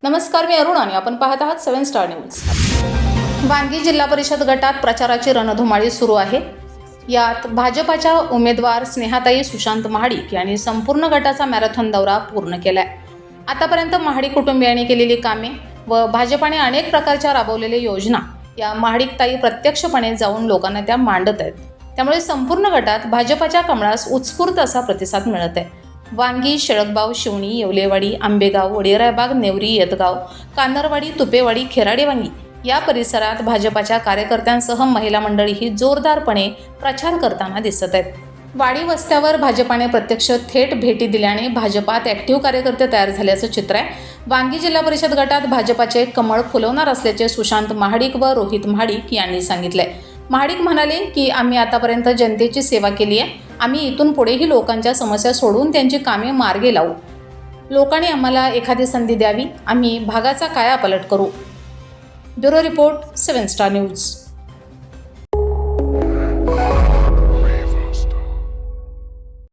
नमस्कार, मी अरुण आणि आपण पाहत आहात 7 स्टार न्यूज। वांगी जिल्हा परिषद गटात प्रचाराची रणधुमाळी सुरू आहे। यात भाजपाच्या उमेदवार स्नेहाताई सुशांत महाडिक यांनी संपूर्ण गटाचा मॅरेथॉन दौरा पूर्ण केलाय। आतापर्यंत महाडिक कुटुंबियांनी केलेली कामे व भाजपाने अनेक प्रकारच्या राबवलेल्या योजना या महाडिकताई प्रत्यक्षपणे जाऊन लोकांना त्या मांडत आहेत। त्यामुळे संपूर्ण गटात भाजपाच्या कमळास उत्स्फूर्त असा प्रतिसाद मिळत आहे। वांगी, शेळकबाव, शिवणी, येवलेवाडी, आंबेगाव, वडीरायबाग, नेवरी, येतगाव, कानरवाडी, तुपेवाडी, खेराडेवांगी या परिसरात भाजपाच्या कार्यकर्त्यांसह महिला मंडळीही जोरदारपणे प्रचार करताना दिसत आहेत। वाडी वस्त्यावर भाजपाने प्रत्यक्ष थेट भेटी दिल्याने भाजपात ॲक्टिव्ह कार्यकर्ते तयार झाल्याचं चित्र आहे। वांगी जिल्हा परिषद गटात भाजपाचे कमळ फुलवणार असल्याचे सुशांत महाडिक व रोहित महाडिक यांनी सांगितले। महाडिक म्हणाले की आम्ही आतापर्यंत जनतेची सेवा केली आहे। आम्ही इथून पुढेही लोकांच्या समस्या सोडवून त्यांची कामे मार्गी लावू। लोकांनी आम्हाला एखादी संधी द्यावी, आम्ही भागाचा कायापालट करू। Bureau report, 7 star news.